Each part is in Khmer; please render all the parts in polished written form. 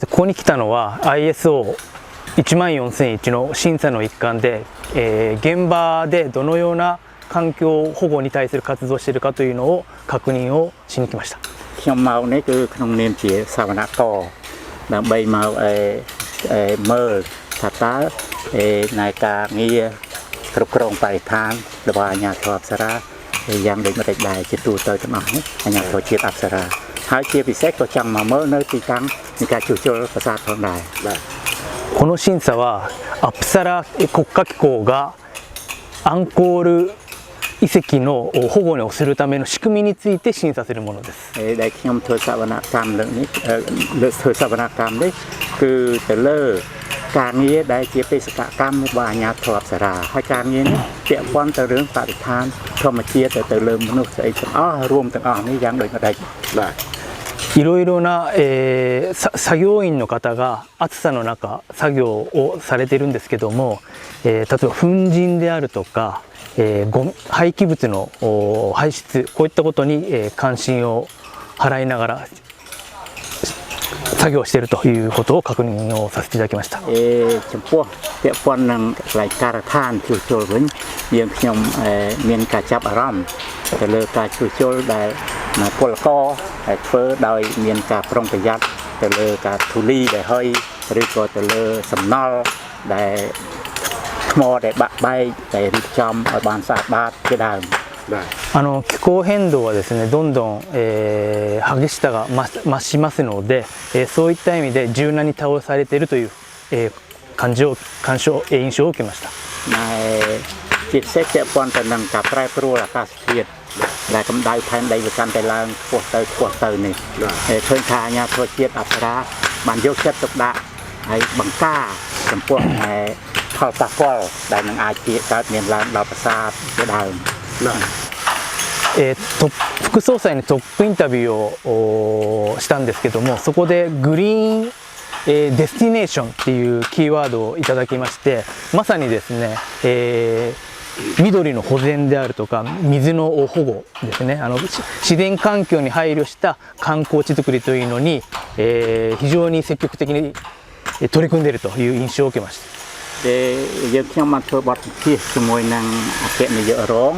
ここに来たのは ISO14001 の審査の一環で、現場でどのような環境保護に対する活動をしているかというのを確認をしに来ました。ខ្ញុំមកនេះគឺក្នុងនាមជាសវនករដើម្បីមកមើលថាតើនៃការងារគ្រប់គ្រងបរិស្ថានរបស់អាជ្ញាធរអប្សរាយ៉ាងដូចម្តេចដែរជាទូទៅទាំងអស់នេះអាជ្ញាធរជាតិអប្សរាហើយជាពិសេសក៏ចង់មកមើលនៅទីតាំងនៃការជួសជុលប្រាសាទផងដែរបាទこの審査はアプサラ国家機構がアンコール遺跡の保護をするための仕組みについて審査するものです。ដែលខ្ញុំធ្វើសវនកម្មលើកនេះធ្វើសវនកម្មនេះគឺទៅលើការងារដែលជាបេសកកម្មរបស់អាជ្ញាធរអប្សរាហើយការងារនេះពាក់ព័ន្ធទៅរឿងបរិស្ថានធម្មជាតិទៅលើមនុស្សស្អីទាំងអស់រួមទាំងអស់នេះយ៉ាងដូចម្តេចបាទいろいろな、作業員の方が暑さの中作業をされているんですけども、例えば粉塵であるとか、廃棄物の排出こういったことに、関心を払いながら作業しているということを確認をさせていただきました。ចំពោះពាក់ព័ន្ធនឹងកន្លែងការដ្ឋានជួសជុលវិញយើងខ្ញុំមានការចាប់អារម្មណ៍ទៅលើការជួសជុលដែលពលករធ្វើដោយមានការប្រុងប្រយ័ត្នទៅលើការធូលីដែលហុយឬក៏ទៅលើសំណល់ដែលថ្មដែលបាក់បែកដែលរៀបចំឲ្យបានស្អាតបាតជាដើម気候変動はですねどんどん、激しさが増しますので、そういった意味で柔軟に倒されているという、印象を受けました。ជាពិសេសពាក់ព័ន្ធទៅនឹងការប្រែប្រួលអាកាសធាតុដែលកម្ដៅផែនដីវាកាន់តែឡើងខ្ពស់ទៅនេះឃើញថាអាជ្ញាធរជាតិអប្សរាបានយកចិត្តទុកដាក់ហើយបង្ការចំពោះផលប៉ះពាល់ដែលនឹងអាចកើតមានឡើងដល់ប្រាសាទជាដើម副総裁にトップインタビューをしたんですけども、そこでグリーンデスティネーションっていうキーワードをいただきまして、まさにですね、緑の保全であるとか水の保護ですね、自然環境に配慮した観光地づくりというのに、非常に積極的に取り組んでいるという印象を受けました。យើងខ្ញុំបានធ្វើបទសម្ភាសន៍ជាមួយនឹងអគ្គនាយករង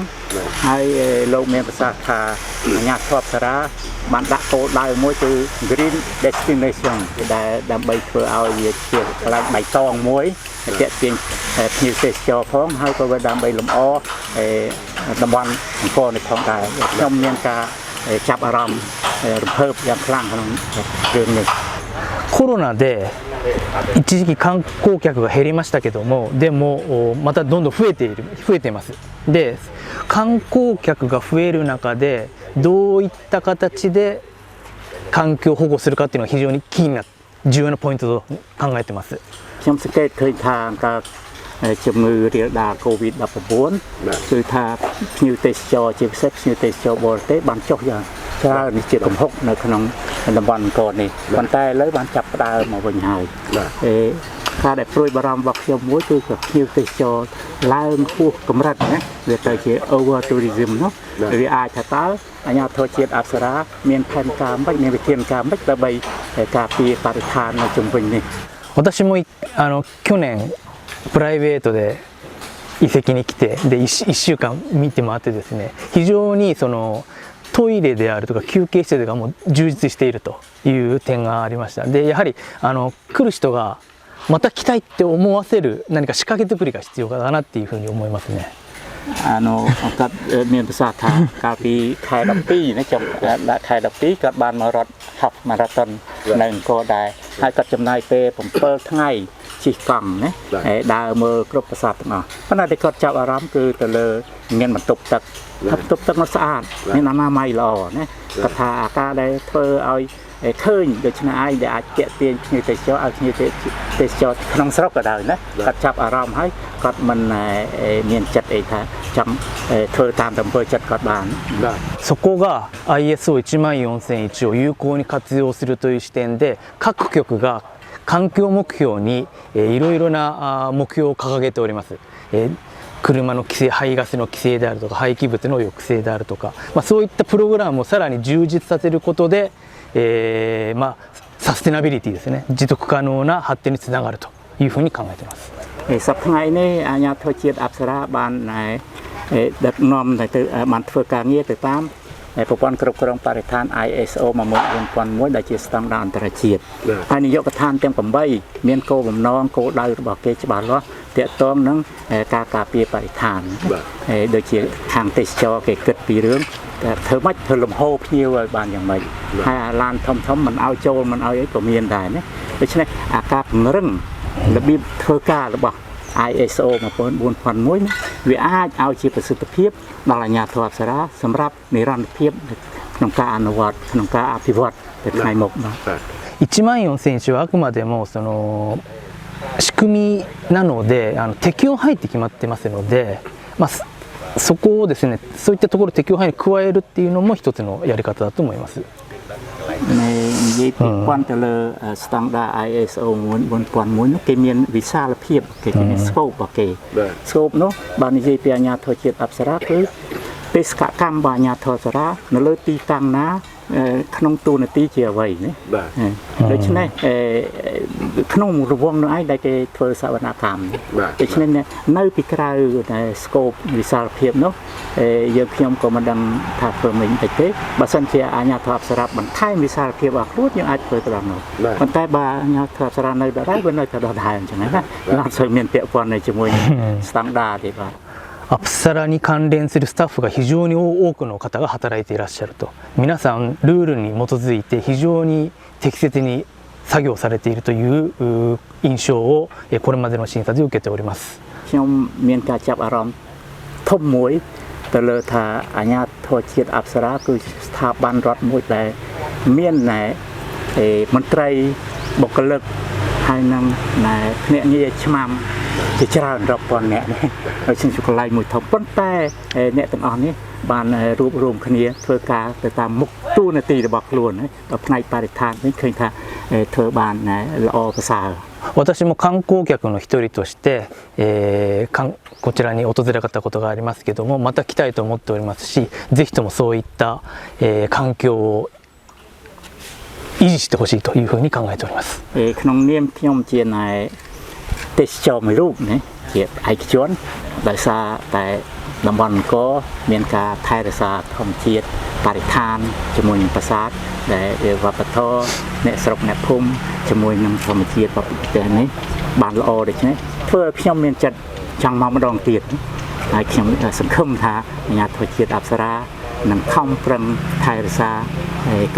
ហើយលោកមានប្រសាសន៍ថាអាជ្ញាធរអប្សរាបានដាក់គោលដៅមួយគឺ Green Destination ដែលដើម្បីធ្វើឲ្យវាជាកន្លែងបៃតងមួយទាក់ទាញភ្ញៀវទេសចរផងហើយក៏ដើម្បីលម្អតំបន់អង្គរនេះផងដែរខ្ញុំមានការចាប់អារម្មណ៍រំភើបយ៉ាងខ្លាំងក្នុងរឿងនេះコロナで一時期観光客が減りましたけども、でもまたどんどん増えています。で、観光客が増える中でどういった形で環境保護するかっていうのは非常に重要なポイントと考えてます。ខ្ញុំសង្កេតឃើញថាការជំងឺរាលដាល COVID-19 គឺថាភ្ញៀវទេសចរជាពិសេសភ្ញៀវទេសចរបរទេសបានចុះយ៉ាងច្រើននេះជាកំហុកនៅក្នុងតំបន់អង្គរនេះប៉ុន្តែឥឡូវបានចាប់ផ្ដើមមកវិញហើយការដែលព្រួយបារម្ភរបស់ខ្ញុំមួយគឺភ្ញៀវទេសចរឡើងខ្ពស់កម្រិតណាវាទៅជា over tourism នោះវាអាចថាតើអាជ្ញាធរជាតិអប្សរាមានផែនការមិនមានវិធានការមិនដើម្បីការពារបរិស្ថាននៅជុំវិញនេះ私も去年プライベートで遺跡に来てで 1週間見て回ってですね、非常にトイレであるとか休憩施設がもう充実しているという点がありました。でやはり来る人がまた来たいって思わせる何か仕掛け作りが必要かなっていうふうに思いますね。គាត់មានប្រសាសន៍ថាកាលពីខែ12ណាខ្ញុំដាក់ខែ12គាត់បានមករត់ half marathon នៅអង្គរដែរហើយគាត់ចំណាយពេល7ថ្ងៃជិះកង់ណាដើរមើលគ្រប់ប្រាសាទទាំងអស់ប៉ុន្តែគាត់ចាប់អារម្មណ៍គឺទៅលើមានបន្ទប់ទឹកនោះស្អាតមានអនាម័យល្អណាគាត់ថាអាការដែលធ្វើឲ្យឃើញដូច្នេះឯងដែលអាចទាក់ទាញភ្ញៀវទេសចរឲ្យភ្ញៀវទេសចរក្នុងស្រុកក៏ដោយណាគាត់ចាប់អារម្មណ៍ហើយគាត់មិនមានចិត្តអីថាចង់ធ្វើតាមអំពើចិត្តគាត់បានそこが ISO14001 を有効に活用するという視点で各局が環境目標にいろいろな目標を掲げております。車の規制、排ガスの規制であるとか廃棄物の抑制であるとか、そういったプログラムをさらに充実させることで、サステナビリティですね、持続可能な発展につながるというふうに考えています。សប្តាហ៍នេះអាជ្ញាធរជាតិអប្សរាបានដឹកនាំទៅបានធ្វើការងារទៅតាមប្រព័ន្ធគ្រប់គ្រងបរិស្ថាន ISO 14001ដែលជាស្តង់ដារអន្តរជាតិហើយនាយកដ្ឋានទាំង8មានគោលបំណងគោលដៅរបស់គេច្បាស់លាស់ទាក់ទងនឹងការការពារបរិស្ថានដូចជាខាងទេសចរគេគិតពីរឿងធ្វើម៉េចធ្វើលំហូរភ្ញៀវឲ្យបានយ៉ាងម៉េចហើយអាឡានធំមិនឲ្យចូលមិនឲ្យអីក៏មានដែរណាដូច្នេះអាការពង្រឹងរបៀបធ្វើការរបស់ ISO 14001វាអាចឲ្យជាប្រសិទ្ធភាពដល់អាជ្ញាធរអប្សរាសម្រាប់និរន្តរភាពក្នុងការអនុវត្តក្នុងការអភិវឌ្ឍទៅថ្ងៃមុខបាទ14000はあくまでもその仕組みなので適用範囲って決まってますので、そこをですねそういったところ適用範囲に加えるっていうのも一つのやり方だと思います。និយាយពីព័ន្ធទៅលើស្តង់ដារ ISO 14001នោះគេមានវិសាលភាពគេមាន scope របស់គេ scope នោះបើនិយាយពីអាជ្ញាធរជាតិអប្សរាគឺបេសកកម្មរបស់អាជ្ញាធរអប្សរានៅលើទីតាំងណាក្នុងទូនាទីជាអ្វីណាដូច្នេះក្នុងរង្វង់នោះឯងដែលគេធ្វើសវនកម្មដូច្នេះនៅពីក្រៅតែ scope វិសាលភាពនោះយើងខ្ញុំក៏មិនដឹងថាធ្វើមិនតិចទេបើសិនជាអាជ្ញាធរអប្សរាបន្ថែមវិសាលភាពរបស់ខ្លួនយើងអាចធ្វើទៅដល់នោះប៉ុន្តែបើអាជ្ញាធរអប្សរានៅដដែលវានៅតែដដែលអញ្ចឹងណាអត់សូវមានពាក់ព័ន្ធជាមួយស្តង់ដារទេបាទアプサラに関連するスタッフが非常に多くの方が働いていらっしゃると皆さんルールに基づいて非常に適切に作業されているという印象をこれまでの審査で受けております。ខ្ញុំមានការចាប់អារម្មណ៍ធំមួយទៅលើថាអាជ្ញាធរជាតិអប្សរាគឺស្ថាប័នរដ្ឋមួយដែលមានមន្ត្រីបុគ្គលិកហើយនឹងភ្នាក់ងារឆ្មាំជាច្រើនរាប់ពាន់អ្នកនេះហើយជាកន្លែងមួយធំប៉ុន្តែអ្នកទាំងអស់នេះបានរួបរวมគ្នាធ្វើការទៅតាមមុខទូនាទីរបស់ខ្លួនដល់ផ្នែកបរិស្ថាននេះឃើញថាធ្វើបានល្អប្រសើរ私も観光客の一人として、こちらに訪れたことがありますけどもまた来たいと思っておりますしぜひともそういった、環境を維持してほしいというふうに考えております。ក្នុងនាមខ្ញុំជាទេសចរមួយរូបណាជាឯកជនដោយសារតែតំបន់អង្គរមានការថែរក្សាធម្មជាតិបរិស្ថានជាមួយនឹងប្រាសាទដែលវប្បធម៌អ្នកស្រុកអ្នកភូមិជាមួយនឹងធម្មជាតិរបស់ប្រទេសនេះបានល្អដូច្នេះធ្វើឲ្យខ្ញុំមានចិត្តចង់មកម្ដងទៀតហើយខ្ញុំសង្ឃឹមថាអាជ្ញាធរជាតិអប្សរានឹងខំប្រឹងថែរក្សា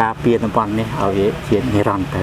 ការពារតំបន់នេះឲ្យវាជានិរន្តរ៍ទៅ